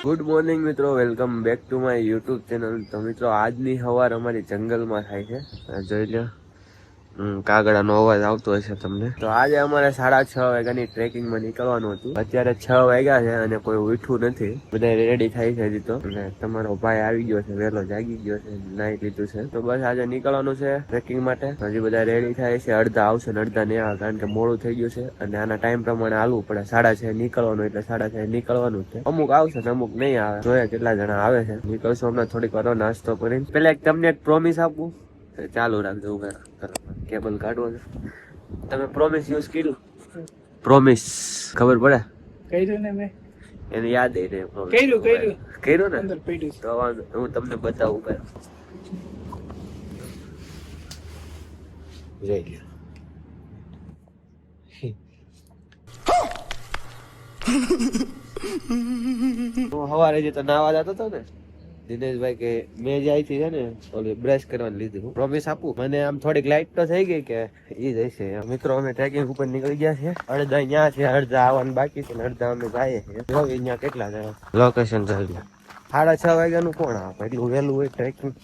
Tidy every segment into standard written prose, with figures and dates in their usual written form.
Good morning મિત્રો, welcome back to my YouTube channel. તો મિત્રો આજની સવાર અમારી જંગલમાં થાય છે. જોઈ લો, કાગડાનો અવાજ આવતો હશે તમને. તો આજે અમારે 6:30 વાગ્યાની ટ્રેકિંગમાં નીકળવાનું હતું. અત્યારે 6 વાગ્યા છે અને કોઈ ઉઠ્યું નથી. બધા રેડી થાય છે હજી તો. અને તમારો ભાઈ આવી ગયો છે, વહેલો જાગી ગયો છે, નાઈ લીધું છે. તો બસ આજે નીકળવાનું છે ટ્રેકિંગ માટે. હજી બધા રેડી થાય છે. અડધા આવશે ને અડધા નહીં આવે, કારણ કે મોડું થઈ ગયું છે અને આના ટાઈમ પ્રમાણે હાલવું પડે. 6:30 નીકળવાનું એટલે 6:30 નીકળવાનું છે. અમુક આવશે ને અમુક નહીં આવે. જોઈએ કેટલા જણા આવે છે. નીકળશું હમણાં થોડીક વાર નાસ્તો કરીને. પેલા તમને એક પ્રોમિસ આપું, ચાલુ રાખજો. કેબલ કાઢવો છે. તમે પ્રોમિસ યુઝ કર્યું? પ્રોમિસ ખબર પડે? કર્યું ને મેં. એને યાદ રહે. કર્યું ને તો વાંધો, હું તમને બતાવું. કર જઈ લ્યો. હું સવારે જે તો નાવા જતો હતો ને, દિનેશભાઈ કે મેં જ અહીંથી છે ને ઓલી બ્રશ કરવાની લીધી. હું પ્રોમિસ આપું, મને આમ થોડીક લાઈટ તો થઈ ગઈ કે ઈ જ હશે. મિત્રો અમે ટ્રેકિંગ ઉપર નીકળી ગયા છે. અડધા અહીંયા છે, અડધા આવવાનું બાકી છે, અડધા અમે જઈએ છીએ. જો અહીંયા કેટલા છે લોકેશન ચાલી. 6:30 વાગ્યાનું કોણ આવે? એટલું વહેલું હોય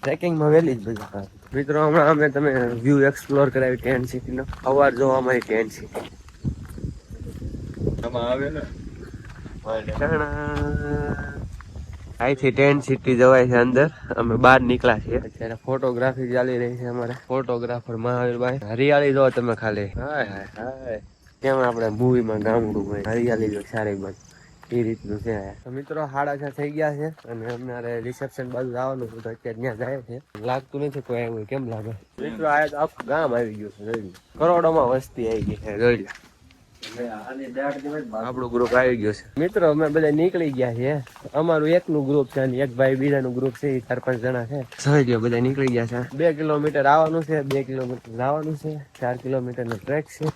ટ્રેકિંગમાં વહેલી જ બધા. મિત્રો હમણાં અમે તમે વ્યૂ એક્સપ્લોર કરાવી ટેન્ટ સિટીનો. સવાર જોવા અમારી ટેન્ટ સિટી આમાં આવે ને. અહીંથી ટેન્ટ સિટી જવાય છે અંદર. અમે બહાર નીકળ્યા છીએ. અત્યારે ફોટોગ્રાફી ચાલી રહી છે અમારે. ફોટોગ્રાફર મહાવીરભાઈ. હરિયાળી જો તમે ખાલી. હાય હાય હાય, કેમ આપણે મૂવીમાં ગામડું હોય, હરિયાળી જો સારી બાજુ એ રીતનું છે. મિત્રો 6:30 થઈ ગયા છે અને અમારે રિસેપ્શન બાજુ જવાનું છે. તો અત્યારે ત્યાં જાય છે. લાગતું નથી કોઈ આવ્યું. કેમ લાગે? મિત્રો આ તો આખું ગામ આવી ગયું છે. જોઈ લો, કરોડોમાં વસ્તી આવી ગઈ છે. જોઈ લો, આપણું ગ્રુપ આવી ગયો છે. મિત્રો અમે બધા નીકળી ગયા છીએ. અમારું એકનું ગ્રુપ છે અને એક ભાઈ બીજાનું ગ્રુપ છે. 4-5 જણા છે. જોઈ લો, બધા નીકળી ગયા છે. 2 કિલોમીટર આવવાનું છે, 2 કિલોમીટર જવાનું છે. 4 કિલોમીટરનો ટ્રેક છે.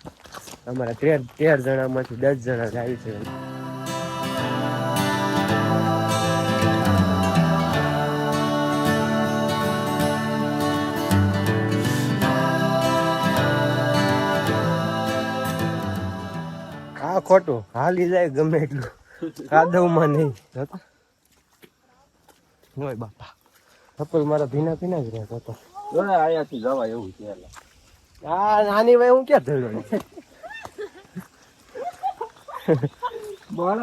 અમારા 13 જણામાંથી 10 જણા જાય છે. હા ખોટું હાલી જાય ગમે એટલું, કાદવમાં નહીં. હોય બાપા, ચપ્પલ મારા ભીના ભીના જ રહ્યા હતો. અહીંયાથી જવાય એવું છે. આની ભાઈ હું ક્યાં થયો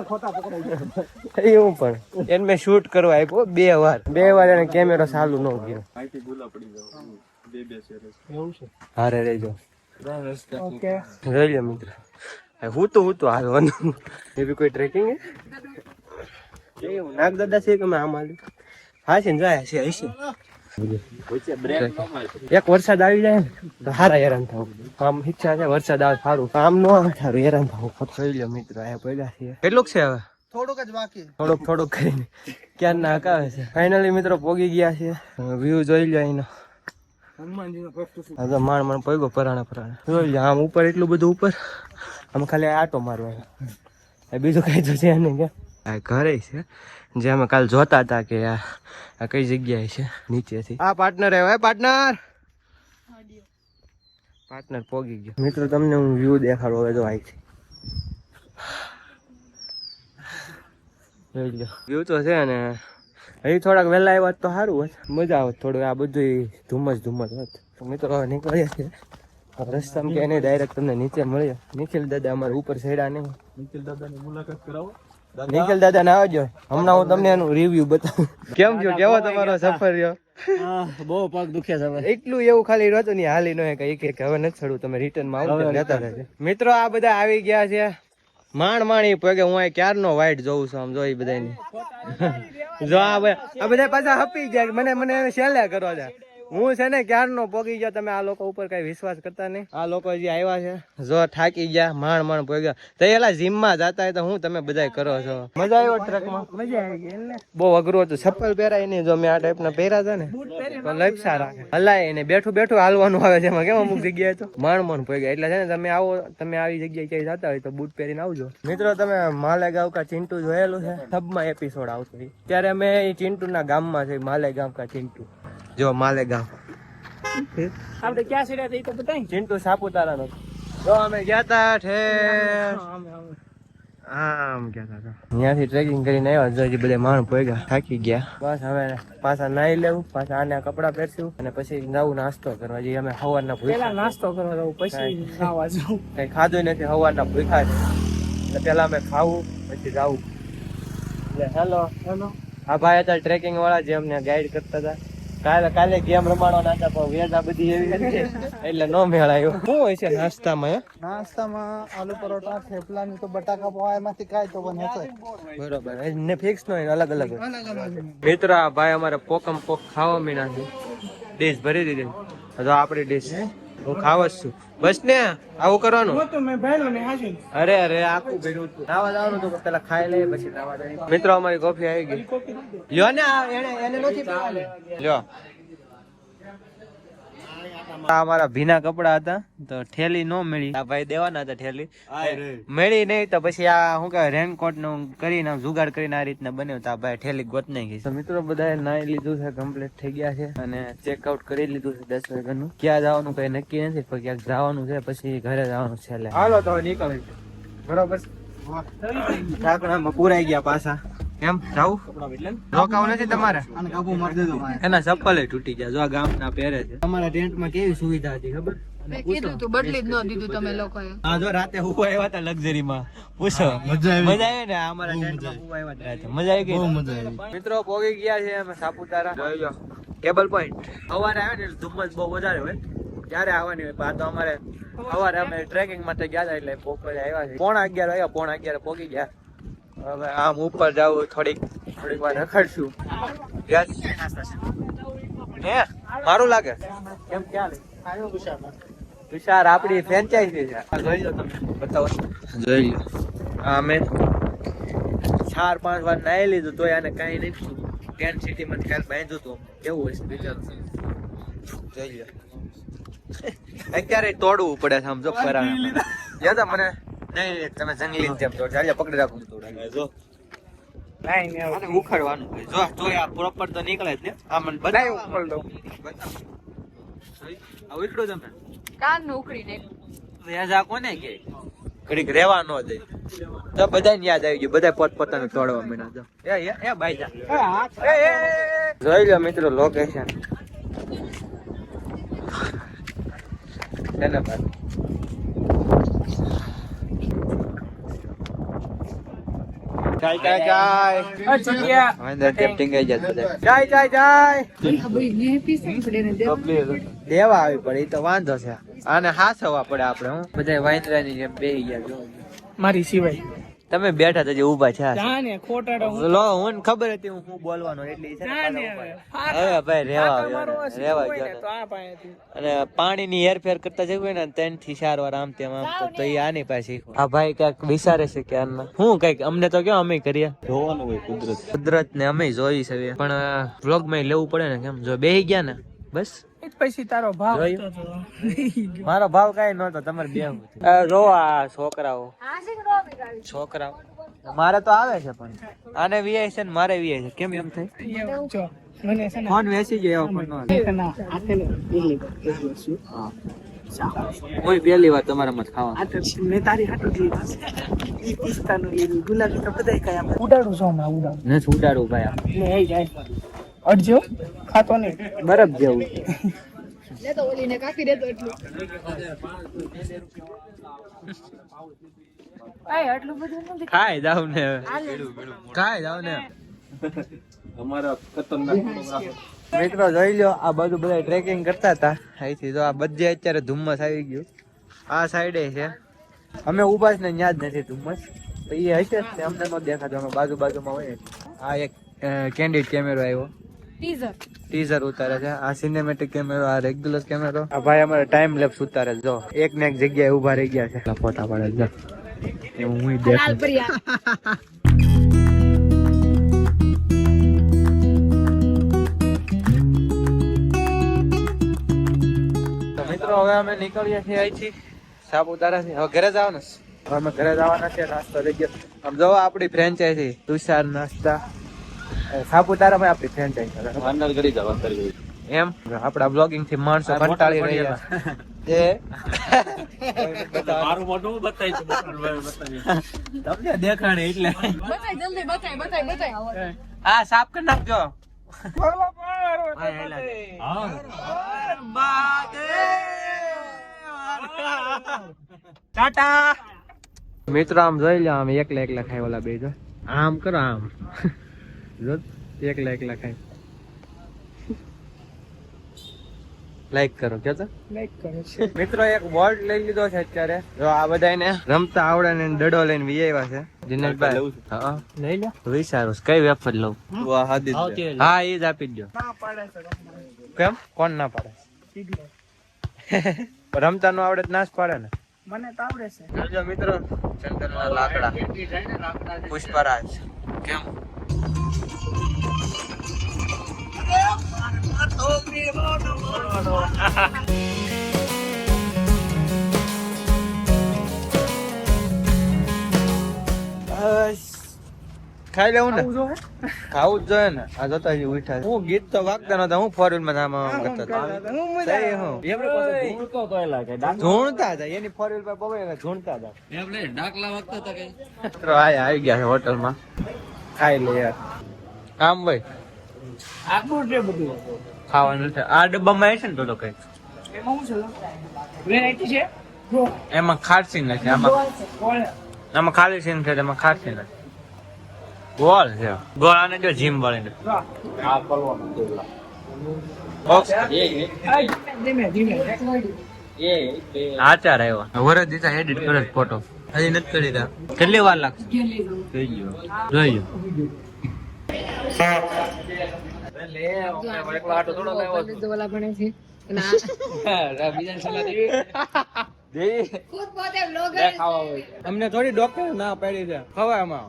ખોટા પકડાઈ એવું. પણ એને મેં શૂટ કરવા આપ્યો 2 વાર એને કેમેરો ચાલુ ન ગયો. હારે રેજો. જોઈ લો મિત્રો, હું તો હાલવાનું. એ બી કોઈ ટ્રેકિંગ હે એવું? નાગ દાદા છે કે મેં આમ હાલ્યું? હા છે ને, જાય છે હશે. એક વરસાદ આવી જાય ને તો સારા હેરાન થવું. આમ ઈચ્છા છે વરસાદ આવે સારું, આમ ન આવે સારું, હેરાન થવું. જોઈ લો મિત્રો, અહીંયા પડ્યા છે. કેટલુંક છે હવે? થોડુંક જ બાકી. થોડુંક કરીને ક્યાં ના હકાવે છે. ફાઇનલી મિત્રો પોગી ગયા છે. વ્યૂ જોઈ લો અહીંનો. માણ પગ્યો પરાણા. જોઈ લો આમ ઉપર, એટલું બધું ઉપર. આમ ખાલી આટો મારવાનો, બીજું કઈ તો છે નહીં. કે આ ઘરે છે જે અમે કાલ જોતા હતા કે આ કઈ જગ્યાએ છે નીચેથી. આ પાર્ટનર આવ્યો. પાર્ટનર પોગી ગયો. મિત્રો તમને હું વ્યૂ દેખાડો હવે. જો અહીંથી જોઈ લો વ્યૂ તો છે ને. હજી થોડાક વહેલા આવ્યા તો સારું હોત, મજા આવત. થોડું આ બધું ધુમ્મસ હોત. તો મિત્રો હવે નીકળીએ છીએ રસ્તામાં. કે એને ડાયરેક્ટ તમને નીચે મળ્યો. નિખિલ દાદા અમારે ઉપર ચડ્યા નહીં. નિખિલ દાદાની મુલાકાત કરાવો. નિખિલ દાદા ને આવજો. હમણાં હું તમને એનું રિવ્યુ બતાવું. કેમ છો, કેવો તમારો સફર રહ્યો? બહુ પગ દુખે છે. એટલું એવું ખાલી રહેતું નહીં, હાલી ન કઈ હવે નથી ચડવું. તમે રિટર્ન માં આવો લેતા રહેજો. મિત્રો આ બધા આવી ગયા છે. માણ પગે હું ક્યારનો વાઈટ જોઉં છું. આમ જોઈ બધાની જો આ બધા પાછા હપી ગયા. મને શેલે કરો છે. હું છે ને ક્યારનો પોગી ગયો. તમે આ લોકો ઉપર કઈ વિશ્વાસ કરતા નહીં. આ લોકો જે આવ્યા છે જો થાકી ગયા, માણ પોગ્યા. તો એલા જીમમાં જતા હોય તો હું તમે બધા કરો છો. મજા આવ્યો ટ્રકમાં? મજા આવી ગઈ. બહુ અઘરું હતું. ચપ્પલ પહેરાય નહીં. જો મેં આ ટાઈપના પહેર્યા હતા ને તો લપસા રાખે, હલાય ને બેઠું હાલવાનું આવે છે. એમાં કેમ અમુક જગ્યાએ તો માણ પોગ્યા. એટલે છે ને તમે આવી જગ્યાએ ક્યાંય જતા હોય તો બૂટ પહેરીને આવજો. મિત્રો તમે માલેગાંવ કા ચિંટુ જોયેલું છે? સબમાં એપિસોડ આવતો ત્યારે અમે ચિંટુના ગામમાં છે. માલેગાંવ કા ચિંટુ. જો માલેગાંવ આપણે ક્યાં સીડ્યા હતા એ તો બતાય. ચિંટુ સાપુતારા નો. જો અમે ગયા તા આમ ક્યાં હતા ત્યાંથી ટ્રેકિંગ કરીને આવ્યા હજી બધા માણસ ભેગા થાકી ગયા બસ હવે પાછા નાઈ લેવું પાછા આને કપડા પહેરશું અને પછી જવું નાસ્તો કરવા જઈએ અમે સવારના ભૂખ્યા નાસ્તો કરવા જવું પછી ખાવા જવું કઈ ખાધું નથી સવારના ભૂખ્યા છે એટલે પેલા અમે ખાવું પછી જવું એટલે હેલો આ ભાઈ હતા ટ્રેકિંગ વાળા જે અમને ગાઈડ કરતા હતા કાલે ગેમ રમાડવાના હતા પણ વેદા બધી એવી હતી એટલે નો મેળ આવ્યો શું હોય છે નાસ્તામાં નાસ્તામાં આલુ પરોઠા થેપલા ની તો બટાકા પૌવા એમાંથી કાંઈ તો બને છે બરોબર ને ફિક્સ નો અલગ અલગ મિત્રો આ ભાઈ અમારે પોકમ પોક ખાવા મીના છે ડીશ ભરી દીધી તો આપણી ડીશ હું ખાવ જ છું બસ ને આવું કરવાનું અરે આખું ભેડું નાવા જવાનું તો પેલા ખાઈ લઈએ પછી નાવા જઈએ મિત્રો અમારી કોફી આવી ગઈ લ્યો ને એને નથી પીવાની લ્યો આ અમારા ભીના કપડા હતા તો ઠેલી નો મળી આ ભાઈ દેવાના હતા ઠેલી મળી નહીં તો પછી આ શું કહેવાય રેનકોટ નું કરીને જુગાડ કરીને આ રીતના બન્યો તો આ ભાઈ ઠેલી ગોત નાખી તો મિત્રો બધા નાઈ લીધું છે કમ્પ્લીટ થઈ ગયા છે અને ચેકઆઉટ કરી લીધું છે 10 વાગ્યાનું ક્યાં જવાનું કઈ નક્કી નથી પણ ક્યાંક જવાનું છે પછી ઘરે જવાનું છે એટલે હાલો તો નીકળી બરોબર ઢાંકણામાં પુરાઈ ગયા પાછા એમ જાવું રોકાવું નથી તમારે એના ચપ્પલ તૂટી ગયા જો આ ગામના પહેરે છે તમારા ટેન્ટમાં કેવી સુવિધા હતી ખબર કીધું તું બદલી જ ન દીધું તમે લોકોએ હા જો રાતે હું આવ્યા હતા લક્ઝરીમાં પૂછો મજા આવી ને અમારા ટેન્ટમાં હું આવ્યા હતા રાતે મજા આવી ગઈ બહુ મજા આવી મિત્રો પોગી ગયા છે અમે સાપુતારા જોઈ લો કેબલ પોઈન્ટ સવારે આવે ને ધુમ્મસ બહુ વધારે હોય ત્યારે આવવાની હોય પણ આ તો અમારે સવારે અમે ટ્રેકિંગ માટે ગયા હતા એટલે બપોરે આવ્યા છે 11:30 આવ્યા 11:30 પોગી ગયા હવે આમ ઉપર જાવું થોડીક વાર રખડશું હે મારું લાગે કેમ ક્યાં તુષાર આપડી ફ્રેન્ચાઇઝી છે જોઈ લો તમે બતાવો જોઈ લો અમે 4-5 વાર નાઈ લીધું તોય આને કઈ નહીં ટેન્ટ સિટી માં કાલ બાંધ્યું હતું કેવું હોય છે વિચારો જોઈ લો અત્યારે તોડવું પડે છે આમ જો પરાણા યાદ મને નહીં તમે જંગલી જેમ તો ચાલ્યા પકડી રાખું થોડા જો નહીં ઉખાડવાનું જો તો આ પ્રોપર તો નીકળે જ ને આ મને બતાવ ઉખાડ દો બતાવ આ ઉખડો તમે કાન નું ઉખડી ને રેજા કોને કે ઘડીક રેવા ન દે તો બધાને યાદ આવી ગયું બધા પોતપોતાનું તોડવા માંડ્યા જો એ બાઈ જા જોઈ લો મિત્રો લોકેશન એને બાદ દેવા આવી પડે તો વાંધો છે આને હાસવા પડે આપડે હું બધા વાંદરાની જેમ બેહી ગયા મારી સિવાય તમે બેઠા તો જે ઉભા છે જાને ખોટાડો લો હું ખબર હતી હું બોલવાનો એટલે હવે ભાઈ રેવા અને પાણીની હેરફેર કરતા જવું ને 3 થી 4 વાર આમ તેમ આમ તો એ આની પાસે આ ભાઈ કઈક વિચારે છે કે આના હું કઈક અમને તો કેમ અમે કરીએ જોવાનું હોય કુદરત ને અમે જોઈ છે પણ વ્લોગ માં લેવું પડે ને કેમ જો બેહી ગયા ને બસ પછી તારો ભાવ મારો ભાવ કઈ નતો તમારે બે જો આ છોકરાઓ મારે તો આવે છે પણ આને વીઆઈ છે ને મારે વીઆઈ છે કેમ એમ થાય ફોન વેચી ગયો એવો ફોન હું પહેલી વાર તમારા મત ખાવા મેં તારી હાટુ ઈ પિસ્તાનું એ ગુલાબી તો બધાય કાય ઉડાડું છો હમણાં ઉડાડું નથી ઉડાડું ભાઈ લે હઈ જાય અડજો ખાતો નહીં બરફ જેવું લે તો ઓલીને કાપી દેતો એટલું આય આટલું બધું નથી ખાઈ જાવ ને ખાઈ જાવ ને અમારા ખતરનાક મિત્રો જોઈ લો આ બધું બધા ટ્રેકિંગ કરતા હતા અહીંથી જો આ બધે અત્યારે ધુમ્મસ આવી ગયું આ સાઈડે છે અમે ઉભા છે ને ન્યા જ નથી ધુમ્મસ તો એ હશે ને અમને ન દેખાતો અમે બાજુમાં હોય આ એક કેન્ડિડ કેમેરો આવ્યો ટીઝર ઉતારે છે આ સિનેમેટિક કેમેરો આ રેગ્યુલર કેમેરો આ ભાઈ અમારે ટાઈમ લેપ્સ ઉતારે જો એક ને એક જગ્યાએ ઉભા રહી ગયા છે ફોટા પાડે જો એવું હું દેખું મિત્રો હવે અમે નીકળીએ છીએ અહીંથી સાપુતારા થી હવે ઘરે જવાનું હવે અમે ઘરે જવાના છે નાસ્તો લઈ ગયો આમ જો આપણી ફ્રેન્ચાઇઝી તુષાર નાસ્તા સાપુતારા માં આપણી ફ્રેન્ચાઇઝી અંદર કરી જાવ અંદર એમ આપડા બ્લોગિંગ થી માણસો કંટાળી રહ્યા છે મારું મોઢું બતાવી તમને દેખાડે એટલે બતાય જલ્દી બતાય હા સાફ કરી નાખજો ટાટા મિત્રો આમ જોઈ લો આમ એકલા ખાય ઓલા બે જો આમ કરો આમ જો એકલા ખાય લાઈક કરો કે લાઈક કરો મિત્રો એક બોર્ડ લઈ લીધો છે અત્યારે જો આ બધાને રમતા આવડે ને ડડો લઈને વિયાવ્યા છે દિનેશભાઈ હા લઈ લો વિચારો કઈ વેફર લઉં હા એ જ આપી દો ના પાડે છે કેમ કોણ ના પાડે રમતા નું આવડે ના જ પાડે ને મને તો આવડે છે જો મિત્રો ચંદનના લાકડા પુષ્પરાજ કેમ ખાઈ લેવું ને ખાવું જ જોઈએ ને આ જોતા ઉઠા હું ગીત તો વાગતા નતા હું ફોર વ્હીલ માં આમ કરતો ઝૂણતા હતા એની ફોર વ્હીલ પર પગે ઝૂણતા હતા મિત્રો આવી ગયા છે હોટલ માં ખાઈ લે યાર આમ ભાઈ આખું છે બધું ખાવાનું છે આ ડબ્બામાં છે ને તો કઈ એમાં શું છે વેરાયટી છે એમાં ખારસી નથી આમાં ખાલી સીન છે એમાં ખારસી નથી ગોળ છે ગોળ આને જો જીમ વાળી આચાર આવ્યો વરસ દીધા એડિટ કરે ફોટો હજી નથી કરી રહ્યા કેટલી વાર લાગશે જોઈ અમને થોડી ડોક્ટર ના પાડી છે ખવામાં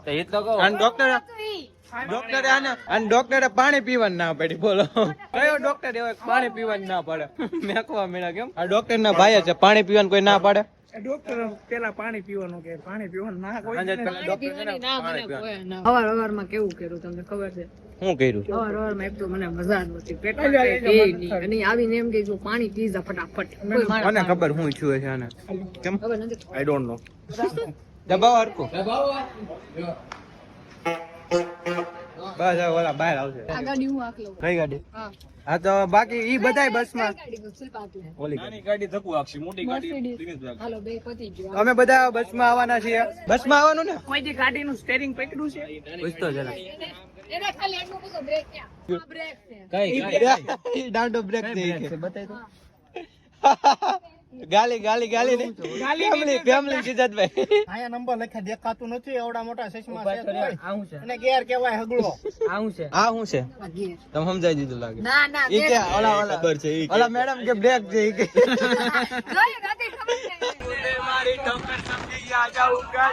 ડોક્ટરે પાણી પીવાનું ના પાડી બોલો કયો ડોક્ટર એવો પાણી પીવાનું ના પાડે મેકવા મેળા કેમ આ ડોક્ટર ના ભાઈ છે પાણી પીવાનું કોઈ ના પાડે ડોક્ટર પેલા પાણી પીવાનું કે પાણી પીવાનું ના કોઈ હવાર માં કેવું કર્યું તમને ખબર છે શું કર્યું હવાર માં એક તો મને મજા નહોતી પેટ અને આવીને એમ કે જો પાણી પી જા ફટાફટ મને ખબર હું છું છે આને કેમ ખબર નથી આઈ ડોન્ટ નો દબાવ હરકો બસ હવે ઓલા બહાર આવશે આ ગાડી હું આખલો કઈ ગાડી હા હા તો બાકી ઈ બધાય બસમાં ગાડી તો સિર્ફ આટલે ઓલી ગાડી હાલો બે પતી ગયો અમે બધા બસમાં આવવાના છીએ બસમાં આવવાનું ને કોઈ જે ગાડીનું સ્ટેરિંગ પકડ્યું છે પૂછતો જરા એને ખાલી એટલું બધું બ્રેક ક્યાં બ્રેક છે કઈ દાંડો બ્રેક દે કે બતાઈ દો ગાલી ગાલી ગાલી ને ફેમિલી સિદ્ધાર્થભાઈ આયા નંબર લખા દેખાતું નથી એવડા મોટા ચશ્મા છે અને ગેર કહેવાય હગલો આ શું છે તમે સમજાઈ દીધું લાગે ના ના ઈ કે ઓલા ખબર છે ઈ ઓલા મેડમ કે બ્રેક છે ઈ કે જોઈ ગાડી ખબર છે મારી ટોકર સમજી આ જાઉંગા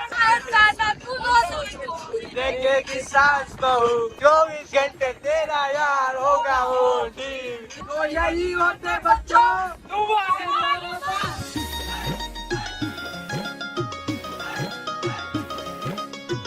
ના તું નો देखे कि सांस कहूँ 24 घंटे तेरा यार होगा वो ठीक तो यही होते बच्चों